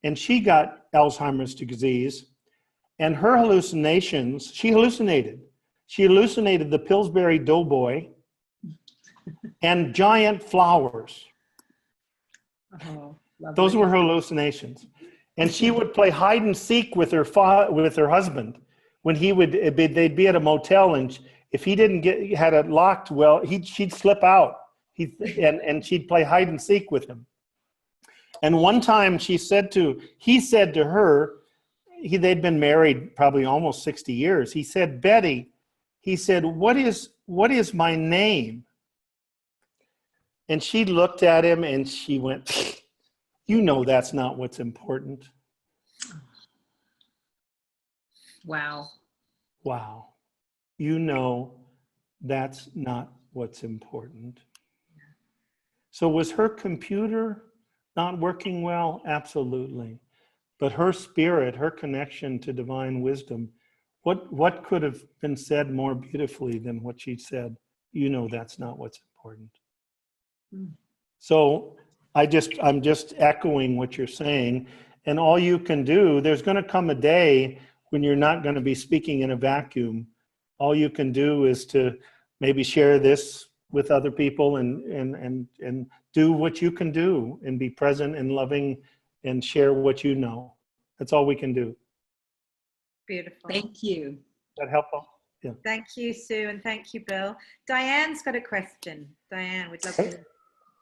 And she got Alzheimer's disease, and her hallucinations, she hallucinated the Pillsbury Doughboy and giant flowers. Oh, those were her hallucinations. And she would play hide and seek with her husband when they'd be at a motel, and if he had it locked well, she'd slip out. And she'd play hide and seek with him. And one time he said to her, they'd been married probably almost 60 years. He said, Betty, he said, what is my name? And she looked at him and she went, you know that's not what's important. Wow. Wow. You know that's not what's important. So was her computer not working well? Absolutely. But her spirit, her connection to divine wisdom, what could have been said more beautifully than what she said? You know, that's not what's important. So I'm just echoing what you're saying. And all you can do, there's going to come a day when you're not going to be speaking in a vacuum. All you can do is to maybe share this with other people and do what you can do and be present and loving and share what you know. That's all we can do. Beautiful. Thank you. Is that helpful? Yeah. Thank you, Sue, and thank you, Bill. Diane's got a question. Diane, we'd love to.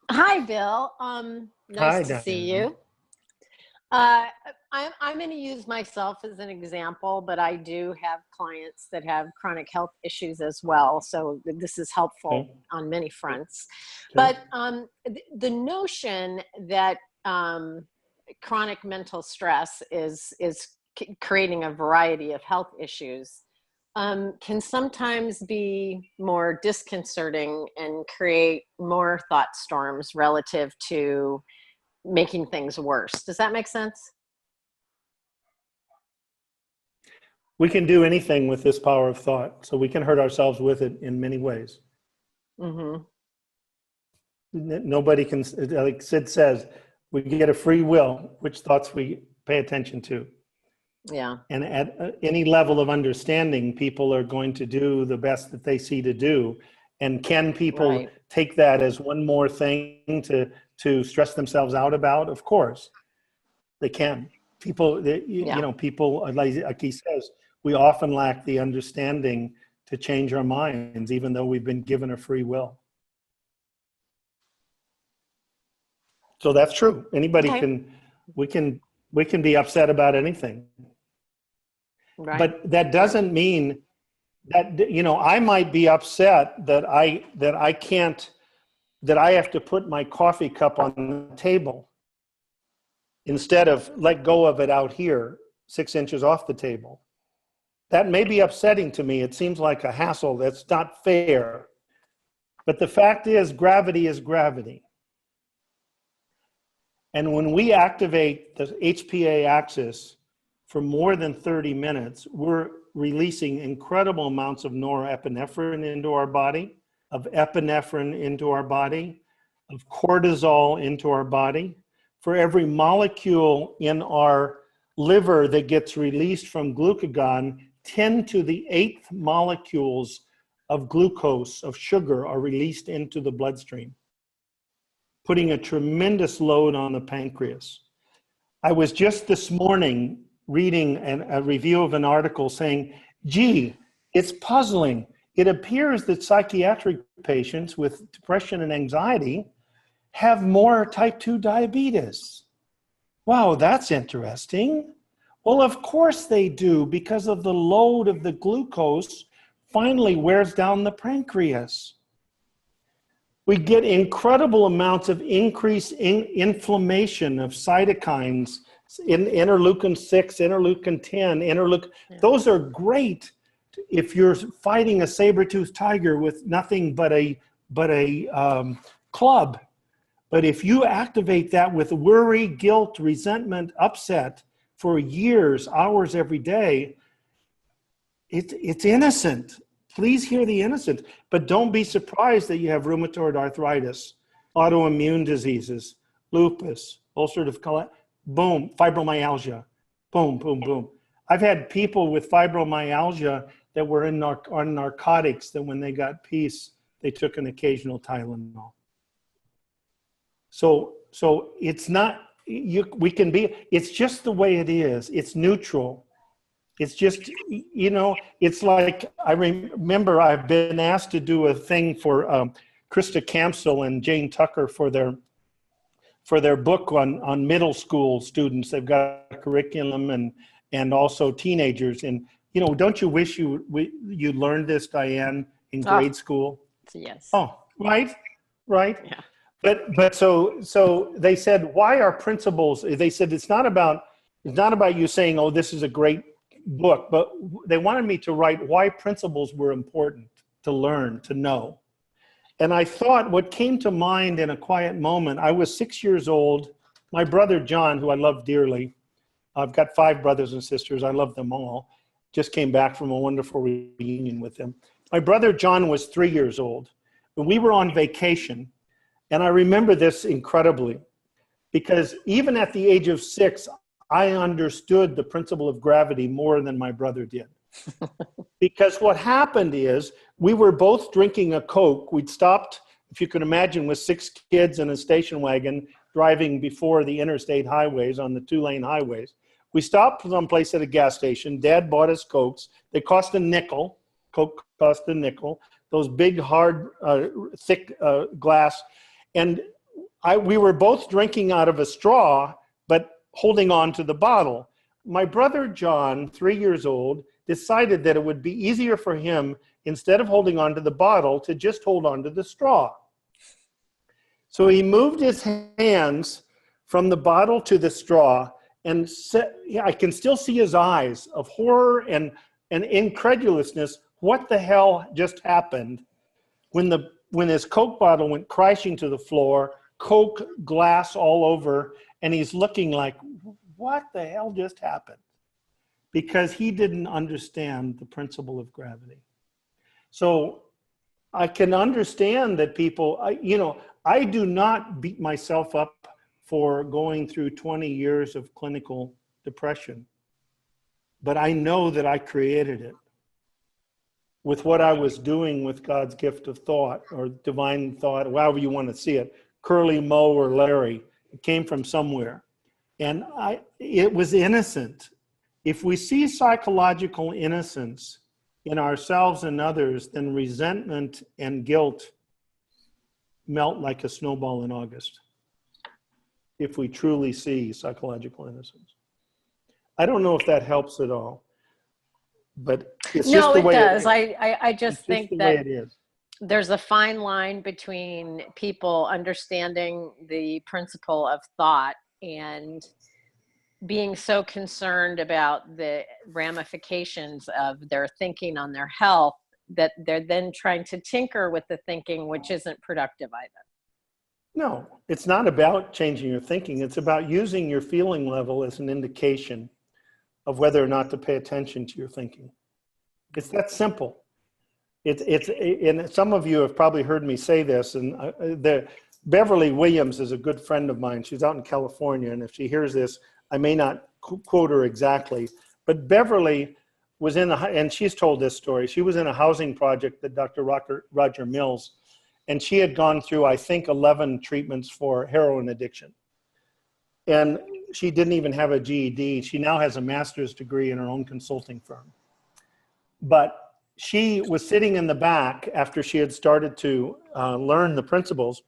Hi, Bill. Nice to see you. I'm going to use myself as an example, but I do have clients that have chronic health issues as well. So this is helpful on many fronts. But the notion that chronic mental stress is creating a variety of health issues can sometimes be more disconcerting and create more thought storms relative to making things worse. Does that make sense? We can do anything with this power of thought, so we can hurt ourselves with it in many ways. Mm-hmm. Nobody can, like Sid says, we get a free will, which thoughts we pay attention to. Yeah. And at any level of understanding, people are going to do the best that they see to do. And can people take that as one more thing to stress themselves out about? Of course, they can. People, you know, people, like he says, we often lack the understanding to change our minds, even though we've been given a free will. So that's true. Anybody can, we can be upset about anything. Right. But that doesn't mean that, you know, I might be upset that I have to put my coffee cup on the table instead of let go of it out here, 6 inches off the table. That may be upsetting to me. It seems like a hassle. That's not fair. But the fact is, gravity is gravity. And when we activate the HPA axis for more than 30 minutes, we're releasing incredible amounts of norepinephrine into our body, of epinephrine into our body, of cortisol into our body. For every molecule in our liver that gets released from glucagon, 10 to the 8th molecules of glucose, of sugar, are released into the bloodstream, putting a tremendous load on the pancreas. I was just this morning reading a review of an article saying, gee, it's puzzling. It appears that psychiatric patients with depression and anxiety have more type 2 diabetes. Wow, that's interesting. Well, of course they do, because of the load of the glucose finally wears down the pancreas. We get incredible amounts of increased inflammation of cytokines, in interleukin 6, interleukin 10, those are great if you're fighting a saber-toothed tiger with nothing but a club. But if you activate that with worry, guilt, resentment, upset for years, hours every day, it's innocent. Please hear the innocent. But don't be surprised that you have rheumatoid arthritis, autoimmune diseases, lupus, ulcerative colitis, boom, fibromyalgia, boom, boom, boom. I've had people with fibromyalgia that were on narcotics that when they got peace, they took an occasional Tylenol. So it's not, we can be, it's just the way it is. It's neutral. It's just, you know, it's like, I remember I've been asked to do a thing for Krista Campsell and Jane Tucker for their book on middle school students. They've got a curriculum and also teenagers. And, you know, don't you wish you learned this, Diane, in grade school? Yes. Oh, right. Yeah. But so they said, why are principles? They said it's not about you saying, oh, this is a great book, but they wanted me to write why principles were important to learn, to know. And I thought what came to mind in a quiet moment, I was 6 years old, My brother John, who I love dearly, I've got 5 brothers and sisters. I love them all. Just came back from a wonderful reunion with them. My brother John was 3 years old. And we were on vacation. And I remember this incredibly because even at the age of 6, I understood the principle of gravity more than my brother did. Because what happened is we were both drinking a Coke. We'd stopped, if you can imagine, with 6 kids in a station wagon driving before the interstate highways on the 2-lane highways. We stopped someplace at a gas station. Dad bought us Cokes. They cost a nickel. Coke cost a nickel. Those big, hard, thick glass. And we were both drinking out of a straw, but holding on to the bottle. My brother John, 3 years old, decided that it would be easier for him, instead of holding on to the bottle, to just hold on to the straw. So he moved his hands from the bottle to the straw, and I can still see his eyes of horror and incredulousness. What the hell just happened when his Coke bottle went crashing to the floor, Coke glass all over, and he's looking like, what the hell just happened? Because he didn't understand the principle of gravity. So I can understand that people, I do not beat myself up for going through 20 years of clinical depression, but I know that I created it with what I was doing with God's gift of thought or divine thought, however you want to see it, Curly, Moe, or Larry. It came from somewhere. And it was innocent. If we see psychological innocence in ourselves and others, then resentment and guilt melt like a snowball in August. If we truly see psychological innocence. I don't know if that helps at all, but it's just the way it does. I just think the that way it is. There's a fine line between people understanding the principle of thought and being so concerned about the ramifications of their thinking on their health that they're then trying to tinker with the thinking, which isn't productive either. No, it's not about changing your thinking. It's about using your feeling level as an indication of whether or not to pay attention to your thinking. It's that simple. And some of you have probably heard me say this, and Beverly Williams is a good friend of mine. She's out in California, and if she hears this, I may not quote her exactly, but Beverly was and she's told this story. She was in a housing project that Dr. Roger Mills, and she had gone through, I think, 11 treatments for heroin addiction. And she didn't even have a GED. She now has a master's degree in her own consulting firm. But she was sitting in the back after she had started to learn the principles,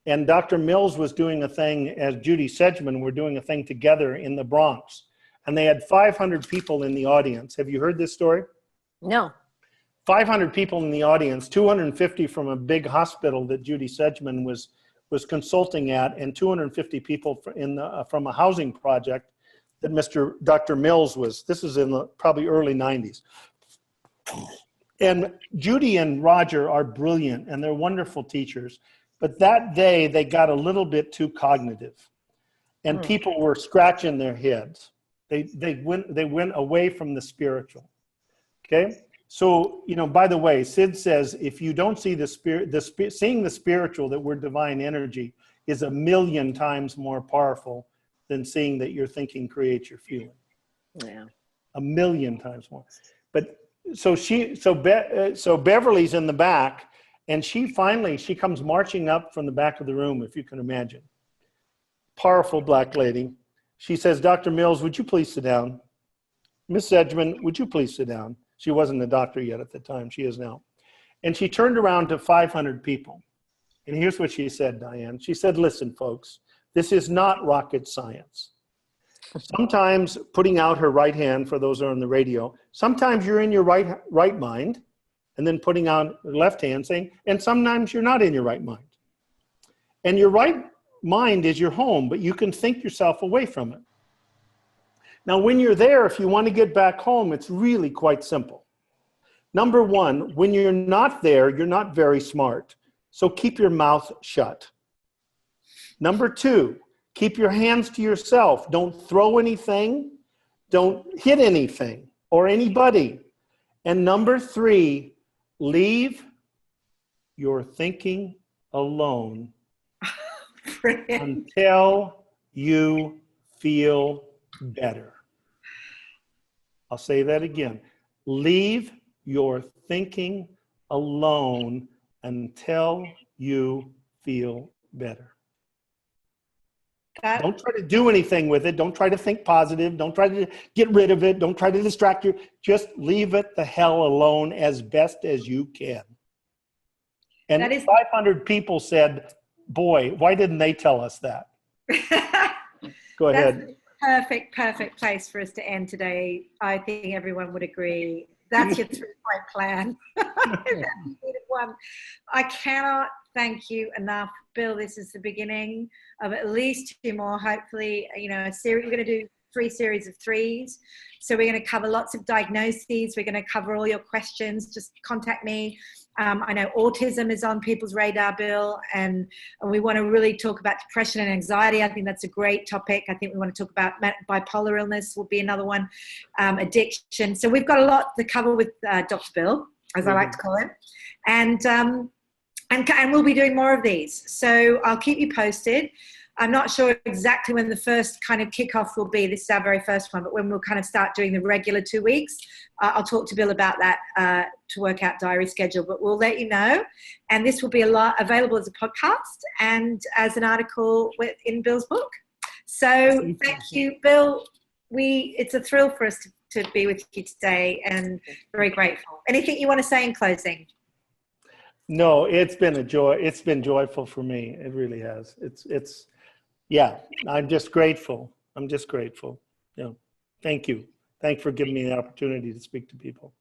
and Dr. Mills was doing a thing, as Judy Sedgman were doing a thing together in the Bronx. And they had 500 people in the audience. Have you heard this story? No. 500 people in the audience, 250 from a big hospital that Judy Sedgman was consulting at, and 250 people from a housing project that Dr. Mills was. This is in the probably early 90s. And Judy and Roger are brilliant, and they're wonderful teachers. But that day, they got a little bit too cognitive, and people were scratching their heads. They went away from the spiritual. Okay, so by the way, Sid says if you don't see seeing the spiritual, that we're divine energy, is 1,000,000 times more powerful than seeing that your thinking creates your feeling. Yeah, 1,000,000 times more. But so Beverly's in the back. And she comes marching up from the back of the room, if you can imagine. Powerful black lady. She says, Dr. Mills, would you please sit down? Miss Sedgman, would you please sit down? She wasn't a doctor yet at the time. She is now. And she turned around to 500 people. And here's what she said, Diane. She said, listen, folks, this is not rocket science. Sometimes, putting out her right hand for those who are on the radio, sometimes you're in your right mind, and then putting out the left hand saying, and sometimes you're not in your right mind. And your right mind is your home, but you can think yourself away from it. Now, when you're there, if you want to get back home, it's really quite simple. Number one, when you're not there, you're not very smart. So keep your mouth shut. Number two, Keep your hands to yourself. Don't throw anything. Don't hit anything or anybody. And number 3, leave your thinking alone until you feel better. I'll say that again. Leave your thinking alone until you feel better. Don't try to do anything with it. Don't try to think positive. Don't try to get rid of it. Don't try to distract you. Just leave it the hell alone as best as you can. And 500 people said, boy, why didn't they tell us that? Go ahead. That's the perfect place for us to end today. I think everyone would agree. That's your 3-point plan. I cannot thank you enough, Bill. This is the beginning of at least 2 more, hopefully, a series. We're going to do 3 series of 3s. So we're going to cover lots of diagnoses. We're going to cover all your questions. Just contact me. I know autism is on people's radar, Bill, and we want to really talk about depression and anxiety. I think that's a great topic. I think we want to talk about bipolar illness will be another one, addiction. So we've got a lot to cover with Dr. Bill, as I like to call him, and we'll be doing more of these. So I'll keep you posted. I'm not sure exactly when the first kind of kickoff will be. This is our very first one, but when we'll kind of start doing the regular 2 weeks, I'll talk to Bill about that to work out diary schedule, but we'll let you know. And this will be available as a podcast and as an article in Bill's book. So thank you, Bill. It's a thrill for us to be with you today and very grateful. Anything you want to say in closing? No, it's been a joy. It's been joyful for me. It really has. Yeah, I'm just grateful. Thank you. Thanks for giving me the opportunity to speak to people.